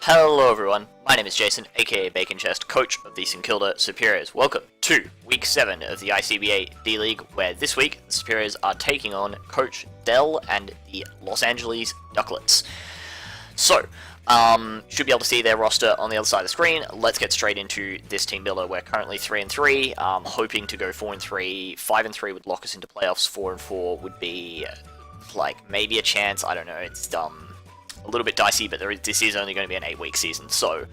Hello everyone, my name is Jason, aka Bacon Chest, coach of the St Kilda Superiors. Welcome to Week 7 of the ICBA D-League, where this week the Superiors are taking on Coach Dell and the Los Angeles Duckletts. So, should be able to see their roster on the other side of the screen. Let's get straight into this team builder. We're currently 3-3, hoping to go 4-3. 5-3 would lock us into playoffs. 4-4 would be, like, maybe a chance. I don't know, it's a little bit dicey, but this is only going to be an 8-week season, so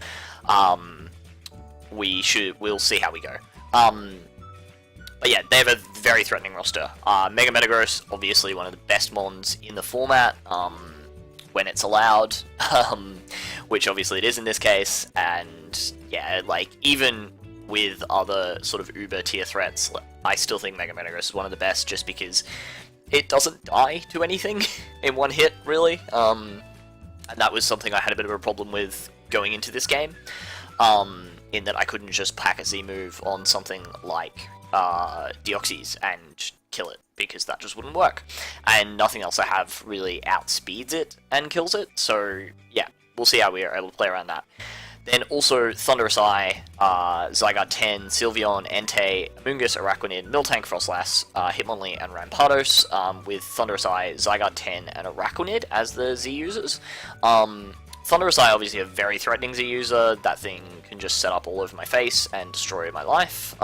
we'll see how we go. But yeah, they have a very threatening roster. Mega Metagross, obviously one of the best mons in the format, when it's allowed, which obviously it is in this case, and yeah, like, even with other sort of uber tier threats, I still think Mega Metagross is one of the best, just because it doesn't die to anything in one hit, really. And that was something I had a bit of a problem with going into this game, in that I couldn't just pack a Z move on something like Deoxys and kill it, because that just wouldn't work. And nothing else I have really outspeeds it and kills it, so yeah, we'll see how we are able to play around that. Then also Thunderous Eye, Zygarde 10, Sylveon, Entei, Amoonguss, Araquanid, Miltank, Frostlass, Hitmonlee, and Rampardos, with Thunderous Eye, Zygarde 10, and Araquanid as the Z users. Thunderous Eye, obviously a very threatening Z user. That thing can just set up all over my face and destroy my life.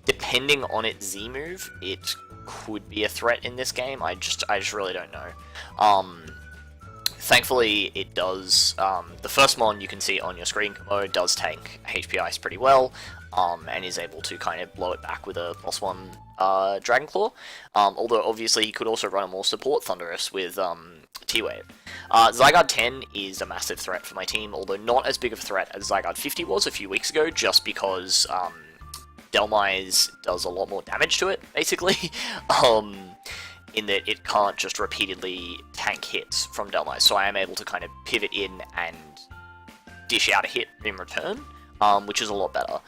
Depending on its Z move, it could be a threat in this game. I just really don't know. Thankfully, it does, the first mon you can see on your screen, Komo, does tank HP Ice pretty well, and is able to kind of blow it back with a +1 Dragon Claw, although obviously he could also run a more support Thunderous with T-Wave. Zygarde 10 is a massive threat for my team, although not as big of a threat as Zygarde 50 was a few weeks ago, just because Dhelmise does a lot more damage to it, basically. In that it can't just repeatedly tank hits from Dhelmise, so I am able to kind of pivot in and dish out a hit in return, which is a lot better.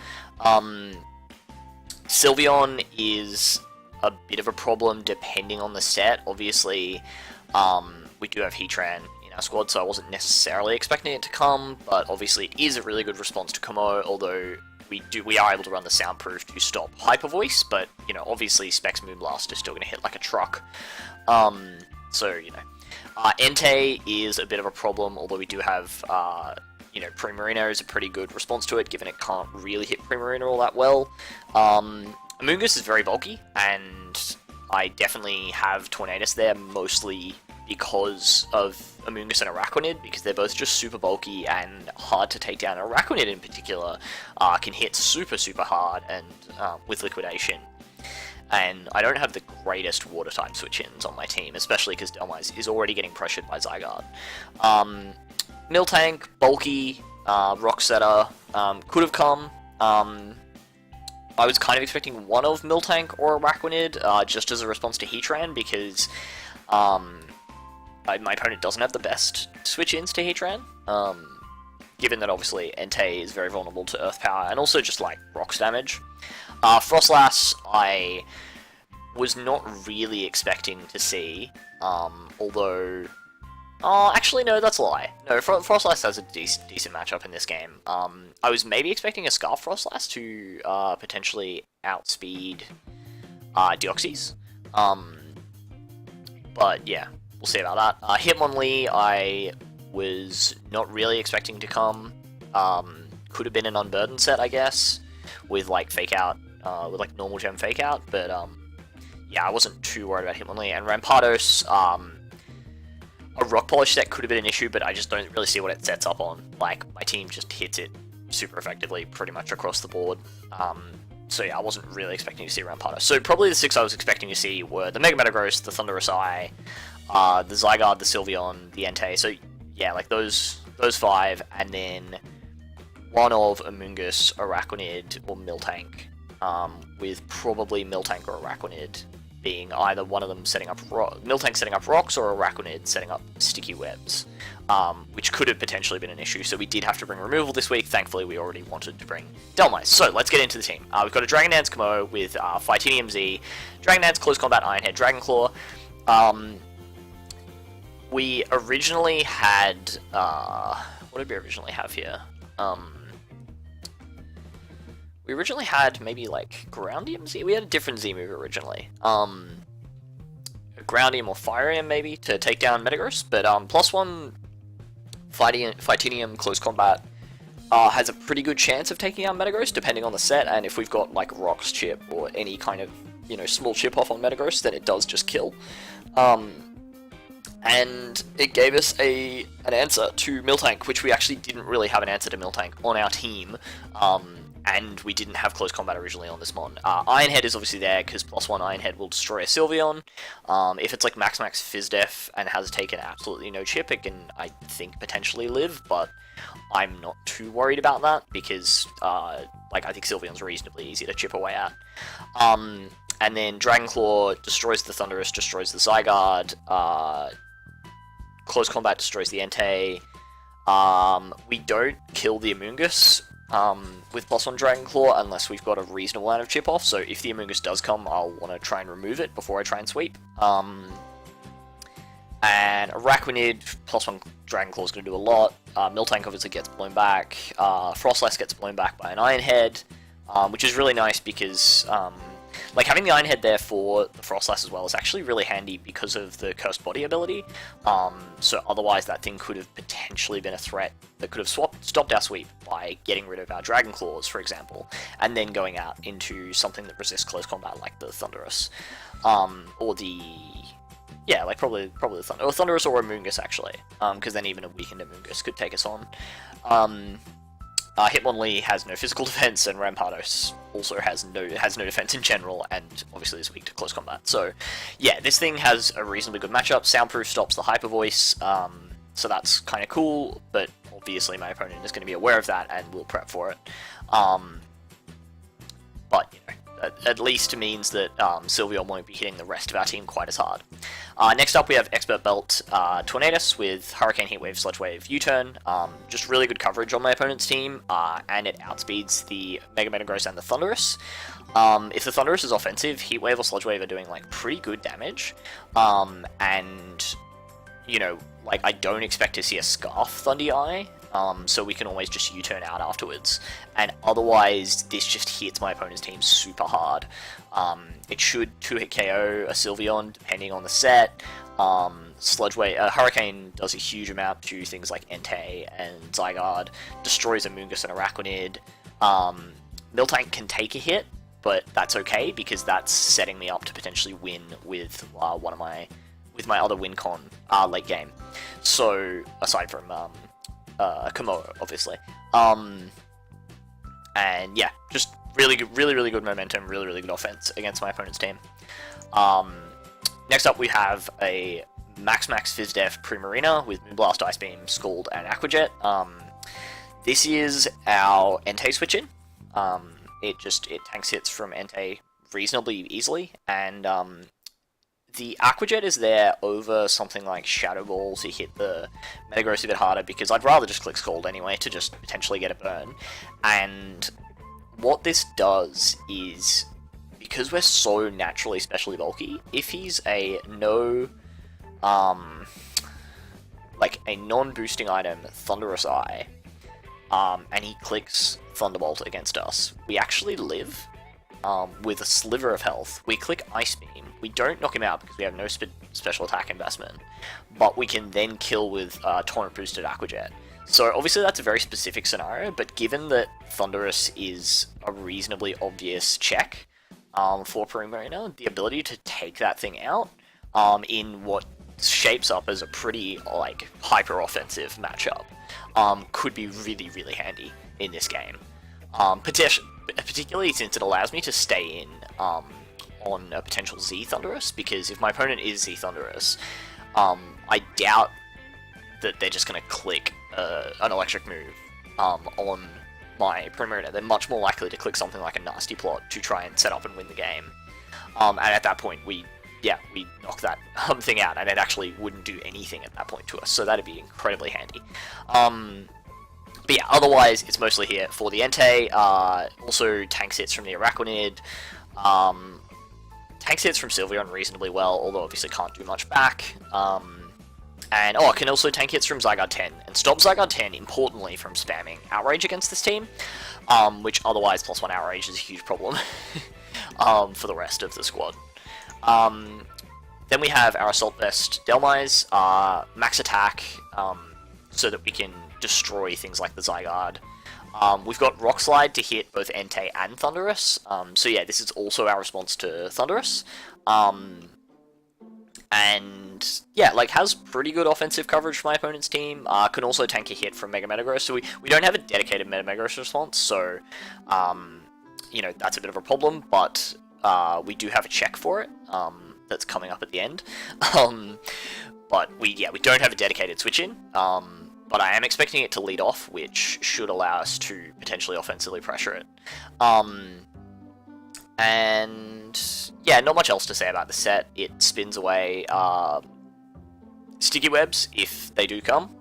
Sylveon is a bit of a problem depending on the set. Obviously, we do have Heatran in our squad, so I wasn't necessarily expecting it to come, but obviously it is a really good response to Komo, although we are able to run the soundproof to stop Hyper Voice, but, you know, obviously Specs Moonblast is still going to hit like a truck. So, you know. Entei is a bit of a problem, although we do have, you know, Primarina is a pretty good response to it, given it can't really hit Primarina all that well. Amoonguss is very bulky, and I definitely have Tornadus there, mostly because of Amoonguss and Araquanid, because they're both just super bulky and hard to take down. Araquanid in particular can hit super hard and with Liquidation. And I don't have the greatest water type switch-ins on my team, especially because Dhelmise is already getting pressured by Zygarde. Miltank, bulky, Rock Setter, could have come. I was kind of expecting one of Miltank or Araquanid, just as a response to Heatran, because my opponent doesn't have the best switch-ins to Heatran, given that obviously Entei is very vulnerable to Earth Power, and also just, like, Rocks damage. Frostlass, I was not really expecting to see, although... Oh, actually, no, that's a lie. No, Frostlass has a decent matchup in this game. I was maybe expecting a Scarf Frostlass to potentially outspeed Deoxys, but yeah. We'll see about that. Hitmonlee, I was not really expecting to come. Could have been an Unburdened set, I guess, with like Fake Out, with like normal gem Fake Out, but yeah, I wasn't too worried about Hitmonlee. And Rampardos, a Rock Polish set could have been an issue, but I just don't really see what it sets up on. Like, my team just hits it super effectively pretty much across the board. So yeah, I wasn't really expecting to see Rampardos. So probably the 6 I was expecting to see were the Mega Metagross, the Thunderous Eye, the Zygarde, the Sylveon, the Entei. So yeah, like those 5, and then one of Amoonguss, Araquanid, or Miltank, with probably Miltank or Araquanid being either one of them setting up Miltank setting up rocks, or Araquanid setting up sticky webs, which could have potentially been an issue. So we did have to bring removal this week. Thankfully, we already wanted to bring Dhelmise. So let's get into the team. We've got a Dragon Dance Komo with Fightinium Z, Dragon Dance Close Combat Ironhead Dragon Claw. We originally had what did we originally have here? We originally had maybe like Groundium Z. We had a different Z move originally. Groundium or Fireium maybe to take down Metagross, but +1 Fightinium close combat has a pretty good chance of taking out Metagross depending on the set, and if we've got like Rocks Chip or any kind of, you know, small chip off on Metagross, then it does just kill. And it gave us an answer to Miltank, which we actually didn't really have an answer to Miltank on our team, and we didn't have close combat originally on this mon. Iron Head is obviously there, because +1 Iron Head will destroy a Sylveon. If it's like Max Fizdef and has taken absolutely no chip, it can, I think, potentially live, but I'm not too worried about that, because like I think Sylveon's reasonably easy to chip away at. And then Dragon Claw destroys the Thundurus, destroys the Zygarde, close combat destroys the Entei. We don't kill the Amoonguss with +1 Dragon Claw unless we've got a reasonable amount of chip off, so if the Amoonguss does come, I'll want to try and remove it before I try and sweep. And Araquanid, +1 Dragon Claw is going to do a lot. Miltank obviously gets blown back. Frostlass gets blown back by an Iron Head, which is really nice because like having the Iron Head there for the Frostlass as well is actually really handy because of the Cursed Body ability. So otherwise that thing could have potentially been a threat that could have stopped our sweep by getting rid of our Dragon Claws, for example, and then going out into something that resists close combat like the Thundurus, or the... yeah, like probably the Thundurus or Amoonguss actually, because then even a weakened Amoonguss could take us on. Hitmonlee has no physical defense, and Rampardos also has no defense in general, and obviously is weak to close combat. So, yeah, this thing has a reasonably good matchup. Soundproof stops the Hyper Voice, so that's kind of cool. But obviously, my opponent is going to be aware of that and will prep for it. But you know, at least means that Sylveon won't be hitting the rest of our team quite as hard. Next up we have Expert Belt Tornadus with Hurricane, Heat Wave, Sludge Wave, U-Turn. Just really good coverage on my opponent's team, and it outspeeds the Mega Metagross and the Thundurus. If the Thundurus is offensive, Heat Wave or Sludge Wave are doing like pretty good damage, and you know, like I don't expect to see a Scarf Thundy Eye. So we can always just U-turn out afterwards, and otherwise this just hits my opponent's team super hard. It should 2-hit KO a Sylveon depending on the set. Hurricane does a huge amount to things like Entei and Zygarde, destroys Amoonguss and Araquanid. Miltank can take a hit, but that's okay because that's setting me up to potentially win with my other win con late game. So aside from Komodo, obviously. And yeah, just really good momentum, really good offense against my opponent's team. Next up we have a Max Fizdef Primarina with Moonblast, Ice Beam, Scald, and Aqua Jet. This is our Entei switch-in. It tanks hits from Entei reasonably easily, and the Aqua Jet is there over something like Shadow Ball to hit the Metagross a bit harder, because I'd rather just click Scald anyway to just potentially get a burn. And what this does is, because we're so naturally specially bulky, if he's a non-boosting item Thunderous Eye, and he clicks Thunderbolt against us, we actually live with a sliver of health. We click Ice Beam. We don't knock him out because we have no special attack investment, but we can then kill with Torrent Boosted Aqua Jet. So obviously that's a very specific scenario, but given that Thundurus is a reasonably obvious check for Primarina, the ability to take that thing out in what shapes up as a pretty like hyper offensive matchup could be really handy in this game. Particularly since it allows me to stay in on a potential Z Thundurus, because if my opponent is Z Thundurus, I doubt that they're just going to click an electric move on my Primarina. They're much more likely to click something like a Nasty Plot to try and set up and win the game. And at that point, we knock that thing out, and it actually wouldn't do anything at that point to us, so that'd be incredibly handy. But yeah, otherwise, it's mostly here for the Entei. Also, tanks hits from the Araquanid. Tanks hits from Sylveon reasonably well, although obviously can't do much back. And, it can also tank hits from Zygarde 10, and stop Zygarde 10, importantly, from spamming Outrage against this team, which otherwise +1 Outrage is a huge problem for the rest of the squad. Then we have our Assault Vest Dhelmise, max attack, so that we can destroy things like the Zygarde. We've got Rock Slide to hit both Entei and Thundurus, so yeah, this is also our response to Thundurus. And yeah, like, has pretty good offensive coverage for my opponent's team. Can also tank a hit from Mega Metagross, so we don't have a dedicated Mega Metagross response, so you know, that's a bit of a problem, but we do have a check for it that's coming up at the end. But we don't have a dedicated switch in, but I am expecting it to lead off, which should allow us to potentially offensively pressure it. And yeah, not much else to say about the set. It spins away Sticky Webs if they do come.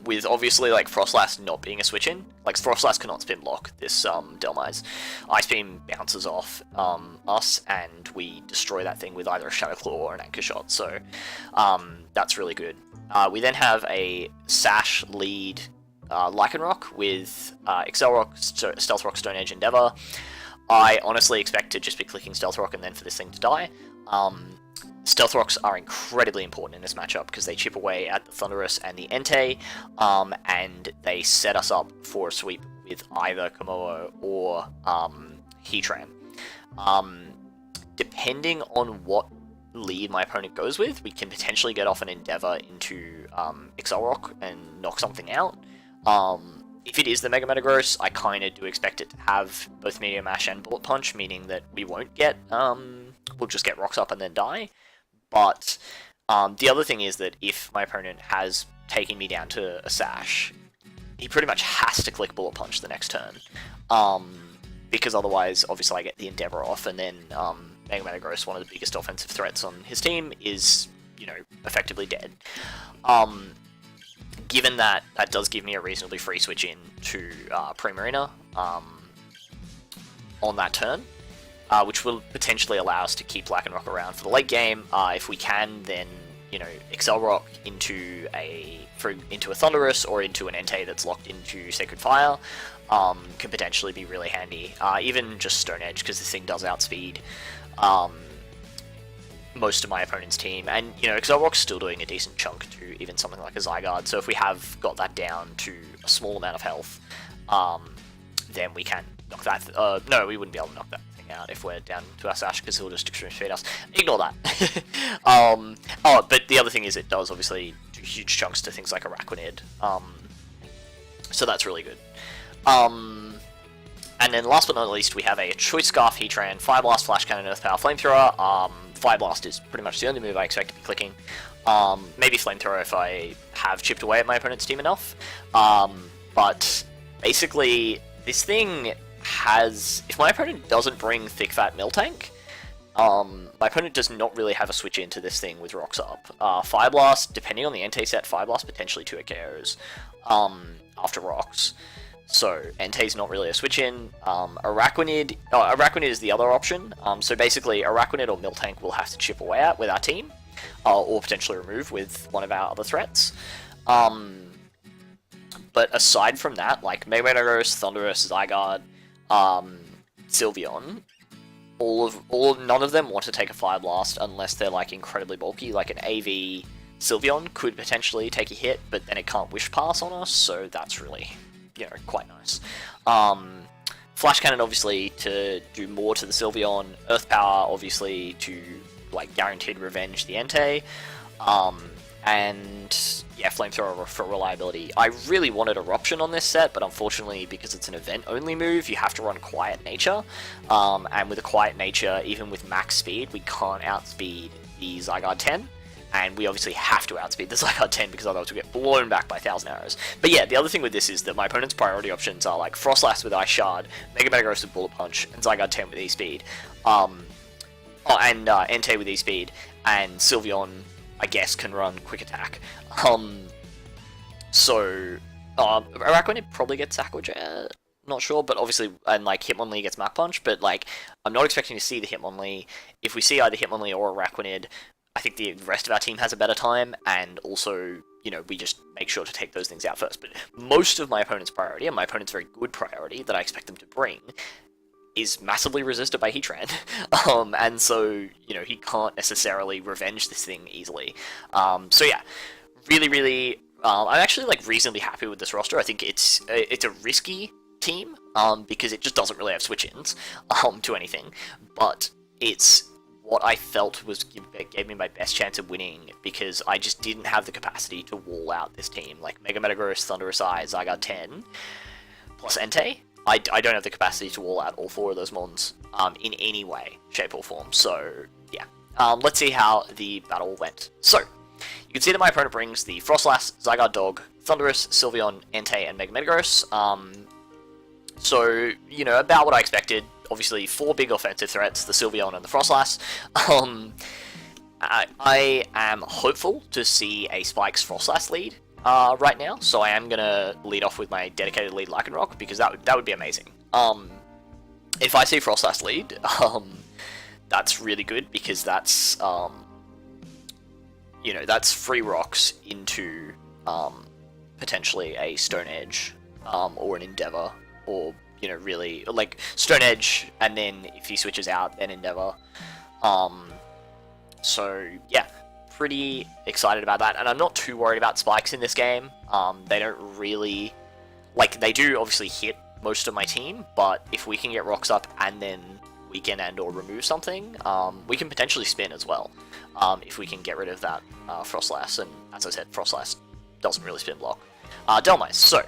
With obviously like Frostlass not being a switch in. Like, Frostlass cannot spin block this Dhelmise. Ice Beam bounces off us and we destroy that thing with either a Shadow Claw or an Anchor Shot, so that's really good. We then have a Sash lead Lycanroc with Excel Rock, Stealth Rock, Stone Edge, Endeavor. I honestly expect to just be clicking Stealth Rock and then for this thing to die. Stealth Rocks are incredibly important in this matchup because they chip away at the Thundurus and the Entei, and they set us up for a sweep with either Komodo or Heatran. Depending on what lead my opponent goes with, we can potentially get off an Endeavor into Excel Rock and knock something out. If it is the Mega Metagross, I kind of do expect it to have both Meteor Mash and Bullet Punch, meaning that we won't get, we'll just get Rocks up and then die. But the other thing is that if my opponent has taken me down to a Sash, he pretty much has to click Bullet Punch the next turn. Because otherwise, obviously, I get the Endeavor off, and then Mega Metagross, one of the biggest offensive threats on his team, is, you know, effectively dead. Given that, that does give me a reasonably free switch in to Primarina on that turn, which will potentially allow us to keep Lycanroc around for the late game. If we can, then, you know, Excel Rock into a Thundurus or into an Entei that's locked into Sacred Fire can potentially be really handy. Even just Stone Edge, because this thing does outspeed most of my opponent's team, and you know, Excel Rock's still doing a decent chunk to even something like a Zygarde, so if we have got that down to a small amount of health, then we can knock that, no, we wouldn't be able to knock that thing out if we're down to our Sash, because he'll just extreme speed us. Ignore that. But the other thing is it does obviously do huge chunks to things like Araquanid, so that's really good. And then last but not least, we have a Choice Scarf, Heatran, Fire Blast, Flash Cannon, Earth Power, Flamethrower. Fire Blast is pretty much the only move I expect to be clicking. Maybe Flamethrower if I have chipped away at my opponent's team enough. But basically, this thing has... If my opponent doesn't bring Thick Fat Miltank, my opponent does not really have a switch into this thing with Rocks up. Fire Blast, depending on the Entei set, Fire Blast potentially 2 KOs after Rocks. So, Entei's not really a switch-in. Araquanid is the other option. So basically, Araquanid or Miltank will have to chip away at with our team, or potentially remove with one of our other threats. But aside from that, like Mega Metagross, Thundurus, Zygarde, Sylveon, none of them want to take a Fire Blast unless they're like incredibly bulky. Like an AV Sylveon could potentially take a hit, but then it can't Wish Pass on us, so that's really... you know, quite nice. Flash Cannon, obviously, to do more to the Sylveon. Earth Power, obviously, to, like, guaranteed revenge the Entei. And, yeah, Flamethrower for reliability. I really wanted Eruption on this set, but unfortunately, because it's an event-only move, you have to run Quiet Nature. And with a Quiet Nature, even with max speed, we can't outspeed the Zygarde 10. And we obviously have to outspeed the Zygarde 10 because otherwise we'll get blown back by 1,000 arrows. But yeah, the other thing with this is that my opponent's priority options are like Frostlass with Ice Shard, Mega Metagross with Bullet Punch, and Zygarde 10 with E-Speed. And Entei with E-Speed, and Sylveon, I guess, can run Quick Attack. Araquanid probably gets Aquajet, not sure, but obviously, and like Hitmonlee gets Mach Punch, but like, I'm not expecting to see the Hitmonlee. If we see either Hitmonlee or Araquanid, I think the rest of our team has a better time, and also, you know, we just make sure to take those things out first. But most of my opponent's priority, and my opponent's very good priority that I expect them to bring, is massively resisted by Heatran. And so, you know, he can't necessarily revenge this thing easily. So yeah, really, I'm actually like reasonably happy with this roster. I think it's a risky team, because it just doesn't really have switch-ins to anything, but it's what I felt gave me my best chance of winning, because I just didn't have the capacity to wall out this team. Like Mega Metagross, Thunderous Eyes, I got 10, plus Entei. I don't have the capacity to wall out all 4 of those mons in any way, shape, or form. So yeah, let's see how the battle went. So you can see that my opponent brings the Frostlass, Zygarde Dog, Thundurus, Sylveon, Entei, and Mega Metagross. So, you know, about what I expected. Obviously, 4 big offensive threats, the Sylveon and the Frostlass. I am hopeful to see a Spikes Frostlass lead right now, so I am going to lead off with my dedicated lead Lycanroc, because that would be amazing. If I see Frostlass lead, that's really good, because that's, you know, that's free rocks into potentially a Stone Edge or an Endeavor, or, you know, really, like, Stone Edge, and then if he switches out, then Endeavor. So, yeah, pretty excited about that, and I'm not too worried about spikes in this game. They don't really, like, they do obviously hit most of my team, but if we can get rocks up and then weaken and or remove something, we can potentially spin as well, if we can get rid of that Frostlass, and as I said, Frostlass doesn't really spin block. Delmice, so,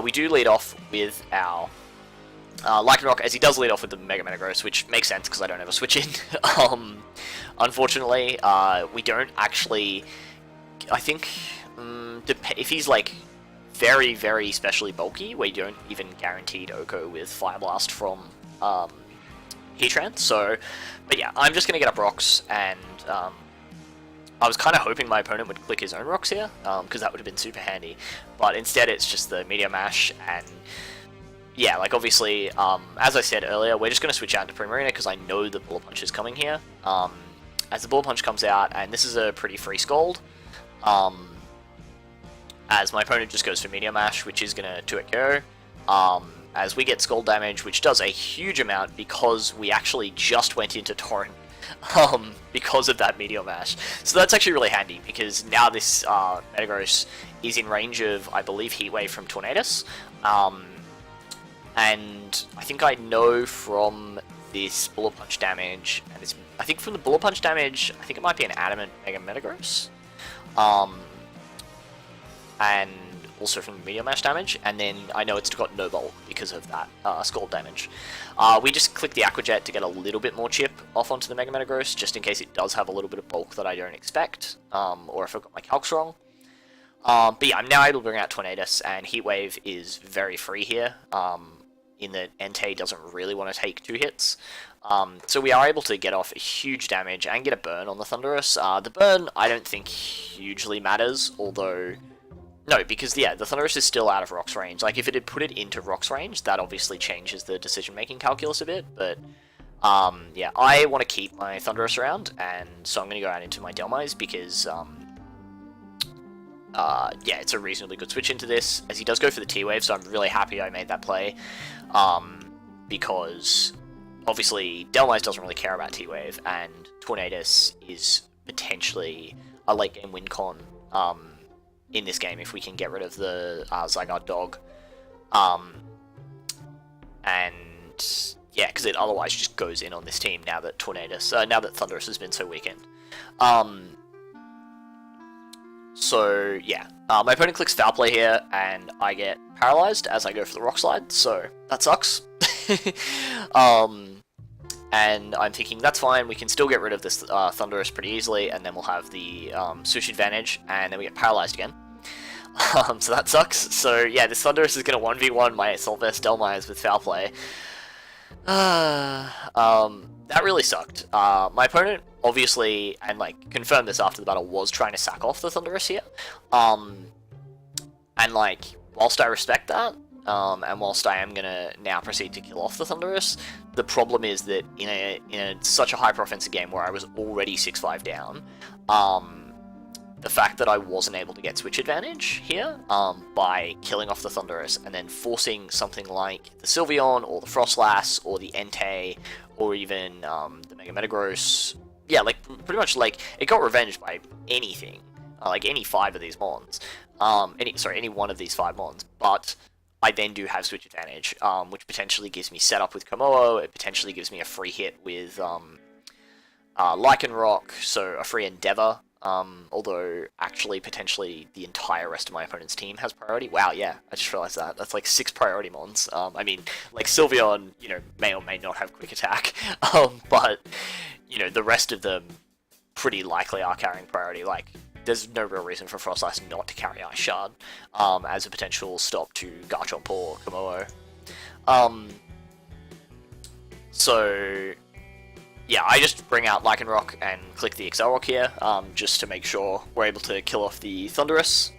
we do lead off with our Lycanroc, as he does lead off with the Mega Metagross, which makes sense because I don't have a switch in. Unfortunately, we don't actually, I think, if he's like very specially bulky, we don't even guaranteed Oko with Fire Blast from Heatran, so, but yeah, I'm just going to get up rocks, and I was kind of hoping my opponent would click his own rocks here, because that would have been super handy, but instead it's just the Meteor Mash, and yeah, like obviously, as I said earlier, we're just going to switch out to Primarina because I know the Bullet Punch is coming here. As the Bullet Punch comes out, and this is a pretty free Scald, as my opponent just goes for Meteor Mash, which is going to 2-hit KO, as we get Scald damage, which does a huge amount because we actually just went into Torrent, because of that Meteor Mash. So that's actually really handy, because now this Metagross is in range of, I believe, Heat Wave from Tornadus, and I think I know from this Bullet Punch damage, and it's, I think from the Bullet Punch damage, I think it might be an Adamant Mega Metagross, and also from the Meteor Mash damage, and then I know it's got no bulk because of that Scald damage. We just click the Aqua Jet to get a little bit more chip off onto the Mega Metagross, just in case it does have a little bit of bulk that I don't expect, or if I've got my calcs wrong. But yeah, I'm now able to bring out Tornadus, and Heat Wave is very free here, in that Entei doesn't really want to take 2 hits. So we are able to get off a huge damage and get a burn on the Thundurus. The burn, I don't think hugely matters, although, no, because yeah, the Thundurus is still out of Rock's range. Like, if it had put it into Rock's range, that obviously changes the decision-making calculus a bit, but yeah, I want to keep my Thundurus around, and so I'm going to go out into my Delmize, because yeah, it's a reasonably good switch into this, as he does go for the T-Wave, so I'm really happy I made that play, because obviously Delmize doesn't really care about T-Wave, and Tornadus is potentially a late-game win con in this game if we can get rid of the Zygarde Dog, and yeah, because it otherwise just goes in on this team now that now that Thundurus has been so weakened. So yeah, my opponent clicks Foul Play here, and I get paralyzed as I go for the Rock Slide, so that sucks. And I'm thinking, that's fine, we can still get rid of this Thundurus pretty easily, and then we'll have the switch advantage, and then we get paralyzed again. So that sucks. So yeah, this Thundurus is going to 1v1 my Sylveon Delmize with Foul Play. That really sucked. My opponent, obviously, and like confirmed this after the battle, was trying to sack off the Thundurus here. And like, whilst I respect that, and whilst I am going to now proceed to kill off the Thundurus, the problem is that in such a hyper-offensive game where I was already 6-5 down, the fact that I wasn't able to get switch advantage here by killing off the Thundurus and then forcing something like the Sylveon or the Frostlass or the Entei or even the Mega Metagross, yeah, like pretty much like it got revenged by anything, like any 5 of these mons, any one of these 5 mons, but I then do have switch advantage, which potentially gives me setup with Komodo. It potentially gives me a free hit with Lycanroc, so a free Endeavor. Although, actually, potentially, the entire rest of my opponent's team has priority. Wow, yeah, I just realized that. That's like 6 priority mons. I mean, like, Sylveon, you know, may or may not have quick attack, but, you know, the rest of them pretty likely are carrying priority. Like, there's no real reason for Frostlass not to carry Ice Shard, as a potential stop to Garchomp or Komodo. So... yeah, I just bring out Lycanroc and click the Accelerock here, just to make sure we're able to kill off the Thundurus.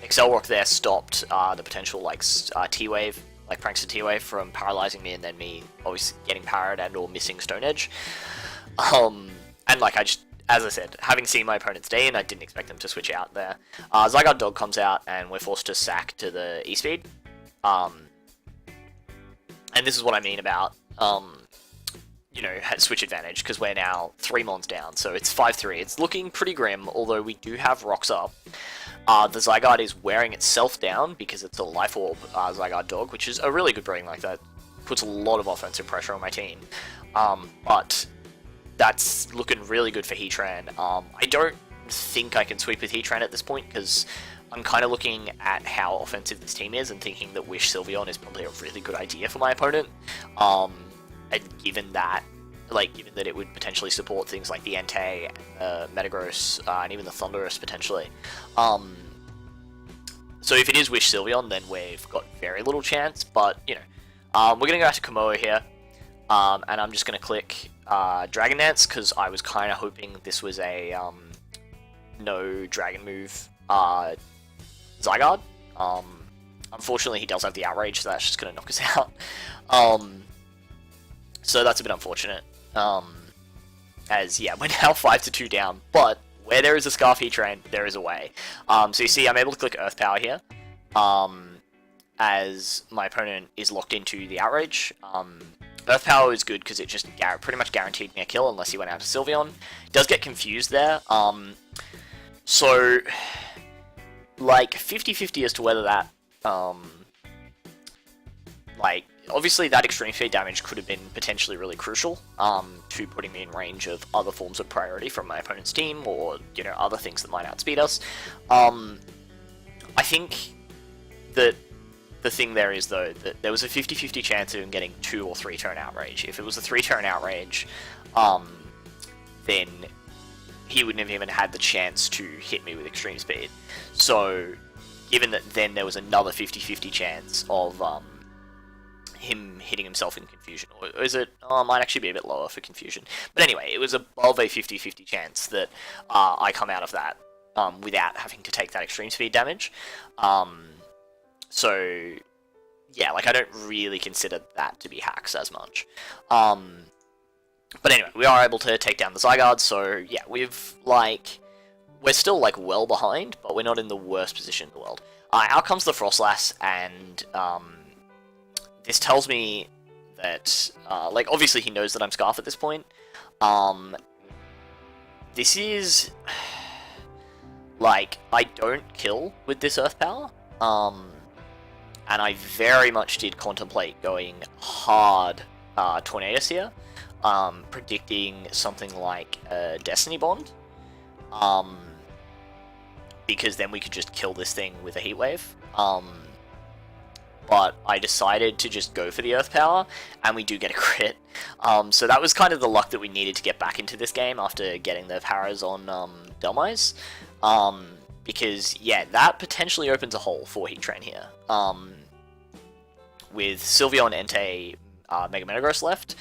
Accelerock there stopped the potential, like, T-Wave, like Prankster T-Wave, from paralyzing me and then me obviously getting parried and or missing Stone Edge. And, like, I just, as I said, having seen my opponent's day in, I didn't expect them to switch out there. Zygarde Dog comes out and we're forced to sack to the E-Speed. And this is what I mean about... you know, switch advantage, because we're now 3 mons down, so it's 5-3. It's looking pretty grim, although we do have rocks up. The Zygarde is wearing itself down, because it's a Life Orb Zygarde Dog, which is a really good breeding, like that puts a lot of offensive pressure on my team. But that's looking really good for Heatran. I don't think I can sweep with Heatran at this point, because I'm kind of looking at how offensive this team is, and thinking that Wish Sylveon is probably a really good idea for my opponent. And given that it would potentially support things like the Entei, Metagross, and even the Thundurus potentially. So if it is Wish Sylveon, then we've got very little chance, but, you know. We're going to go out to Komodo here, and I'm just going to click Dragon Dance, because I was kind of hoping this was a no Dragon move Zygarde. Unfortunately, he does have the Outrage, so that's just going to knock us out. So that's a bit unfortunate, as, yeah, we're now 5-2 down, but where there is a Scarf Heatran, there is a way. So you see, I'm able to click Earth Power here, as my opponent is locked into the Outrage. Earth Power is good because it just pretty much guaranteed me a kill unless he went out to Sylveon. Does get confused there, so, like, 50-50 as to whether that, like, obviously, that extreme speed damage could have been potentially really crucial to putting me in range of other forms of priority from my opponent's team, or, you know, other things that might outspeed us. I think that the thing there is, though, that there was a 50-50 chance of him getting 2 or 3 turn Outrage. If it was a 3-turn Outrage, then he wouldn't have even had the chance to hit me with extreme speed. So, given that then there was another 50-50 chance of him hitting himself in confusion, or is it, it might actually be a bit lower for confusion, but anyway, it was above a 50-50 chance that I come out of that without having to take that extreme speed damage. So yeah, like, I don't really consider that to be hacks as much. But anyway, we are able to take down the Zygarde, so yeah, we're still, like, well behind, but we're not in the worst position in the world. Out comes the Frostlass, and this tells me that, like, obviously he knows that I'm Scarf at this point. This is, like, I don't kill with this Earth Power, and I very much did contemplate going hard Tornadus here, predicting something like a Destiny Bond, because then we could just kill this thing with a Heat Wave. But I decided to just go for the Earth Power, and we do get a crit. So that was kind of the luck that we needed to get back into this game after getting the Paras on Delmise. Because, yeah, that potentially opens a hole for Heatran here. With Sylveon, Entei, Mega Metagross left,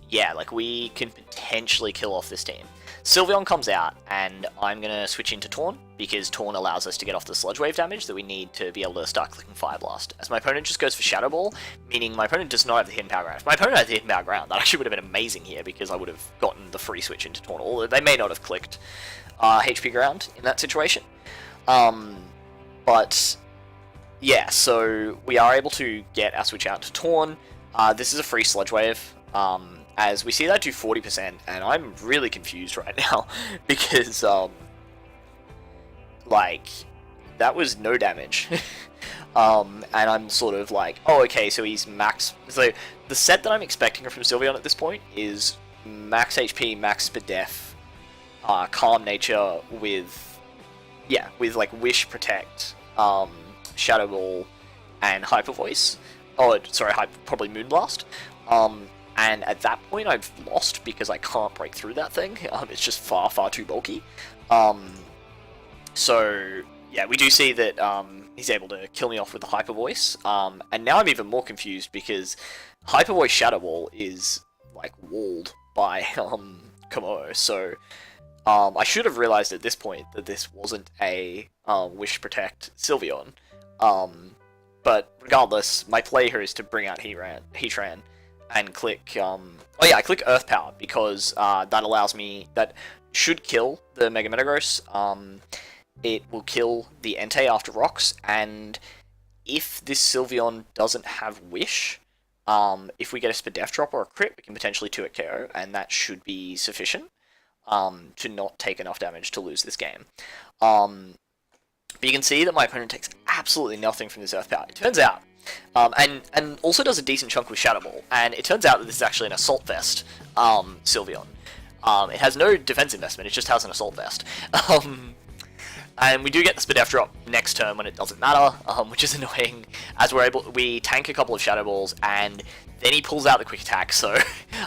yeah, like, we can potentially kill off this team. Sylveon comes out, and I'm going to switch into Taunt, because Taunt allows us to get off the Sludge Wave damage that we need to be able to start clicking Fire Blast. As my opponent just goes for Shadow Ball, meaning my opponent does not have the Hidden Power Ground. If my opponent had the Hidden Power Ground, that actually would have been amazing here, because I would have gotten the free switch into Taunt, although they may not have clicked HP Ground in that situation. But yeah, so we are able to get our switch out to Taunt. This is a free Sludge Wave, as we see that do 40%, and I'm really confused right now, because, like, that was no damage. And I'm sort of like, oh, okay, so he's max... So, the set that I'm expecting from Sylveon at this point is max HP, max Spadef, Calm Nature with, yeah, with, like, Wish, Protect, Shadow Ball, and Hyper Voice. Oh, sorry, probably Moonblast. And at that point, I've lost because I can't break through that thing. It's just far, far too bulky. So, yeah, we do see that he's able to kill me off with the Hyper Voice. And now I'm even more confused because Hyper Voice Shadow Ball is, like, walled by Komodo. So, I should have realized at this point that this wasn't a Wish Protect Sylveon. But regardless, my play here is to bring out Heatran and click, oh yeah, I click Earth Power because that allows me, that should kill the Mega Metagross. It will kill the Entei after Rocks, and if this Sylveon doesn't have Wish, if we get a Spadef drop or a crit, we can potentially 2-hit KO, and that should be sufficient to not take enough damage to lose this game. But you can see that my opponent takes absolutely nothing from this Earth Power. It turns out, and also does a decent chunk with Shadow Ball, and it turns out that this is actually an Assault Vest Sylveon. It has no defense investment, it just has an Assault Vest. And we do get the Spadef drop next turn when it doesn't matter, which is annoying, as we tank a couple of Shadow Balls, and then he pulls out the Quick Attack, so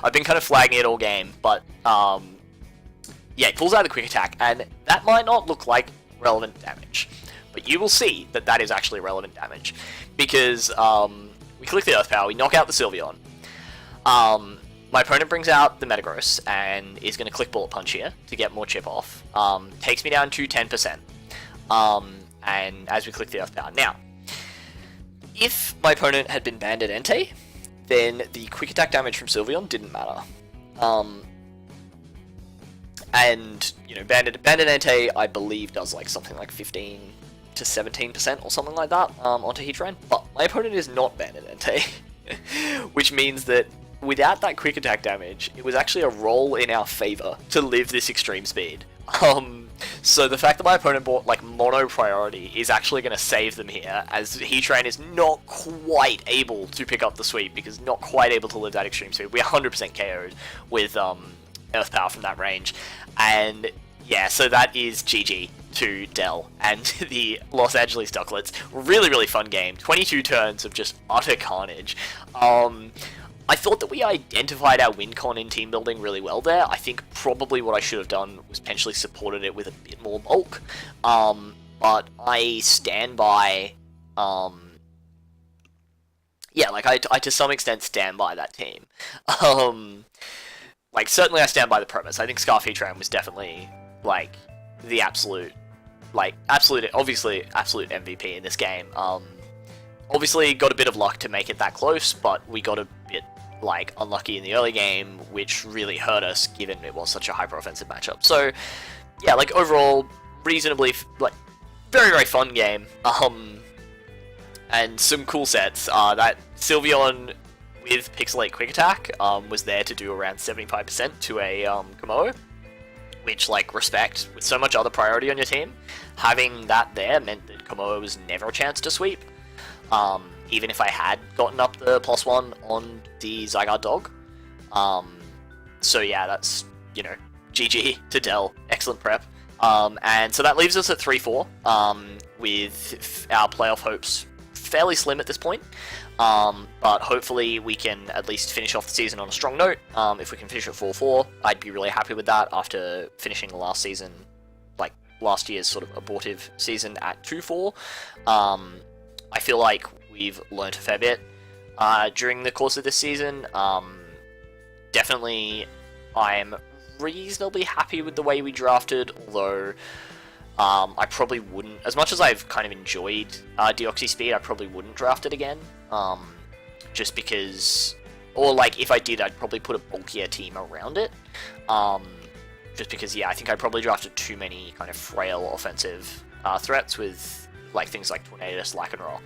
I've been kind of flagging it all game, but yeah, he pulls out the Quick Attack, and that might not look like relevant damage, but you will see that that is actually relevant damage, because we click the Earth Power, we knock out the Sylveon, my opponent brings out the Metagross, and is going to click Bullet Punch here to get more chip off, takes me down to 10%, and as we click the Earth Power. Now, if my opponent had been Banded Entei, then the Quick Attack damage from Sylveon didn't matter. And, you know, Banded Entei, I believe, does like something like 15 to 17% or something like that onto Heatran, but my opponent is not Banded Entei, which means that without that Quick Attack damage, it was actually a roll in our favor to live this extreme speed. So the fact that my opponent bought like mono priority is actually going to save them here, as Heatran is not quite able to pick up the sweep because not quite able to live that extreme speed. We're 100% KO'd with Earth Power from that range, and yeah, so that is GG to Dell and the Los Angeles Duckletts. Really, really fun game. 22 turns of just utter carnage. I thought that we identified our win con in team building really well there. I think probably what I should have done was potentially supported it with a bit more bulk. But I stand by, yeah, like I to some extent stand by that team. Like, certainly I stand by the premise. I think Scarf Heatran was definitely, like, the absolute MVP in this game. Obviously got a bit of luck to make it that close, but we got a bit, like, unlucky in the early game, which really hurt us, given it was such a hyper-offensive matchup. So, yeah, like, overall, reasonably, like, very, very fun game. And some cool sets. That Sylveon with Pixelate Quick Attack was there to do around 75% to a Komodo, which, like, respect. With so much other priority on your team, having that there meant that Komodo was never a chance to sweep, even if I had gotten up the +1 on the Zygarde Dog. So yeah, that's, you know, GG to Dell. Excellent prep. And so that leaves us at 3-4, with our playoff hopes fairly slim at this point. But hopefully we can at least finish off the season on a strong note. If we can finish at 4-4, I'd be really happy with that after finishing the last season, like last year's sort of abortive season at 2-4. I feel like we've learnt a fair bit during the course of this season. Definitely I'm reasonably happy with the way we drafted, although I probably wouldn't, as much as I've kind of enjoyed Deoxy Speed, I probably wouldn't draft it again, just because, or like if I did, I'd probably put a bulkier team around it, just because, yeah, I think I probably drafted too many kind of frail offensive threats with like things like Tornadus, Lycanroc,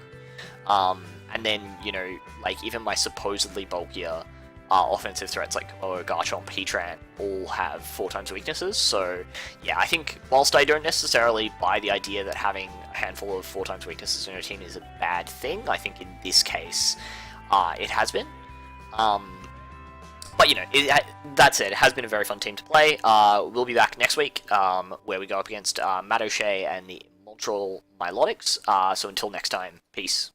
and then, you know, like even my supposedly bulkier offensive threats like Komodo, Garchomp, Heatran all have 4 times weaknesses, so yeah, I think whilst I don't necessarily buy the idea that having a handful of 4 times weaknesses in your team is a bad thing, I think in this case it has been. But you know, that said, it has been a very fun team to play. We'll be back next week where we go up against Madoche and the Montreal Milotics, so until next time, peace.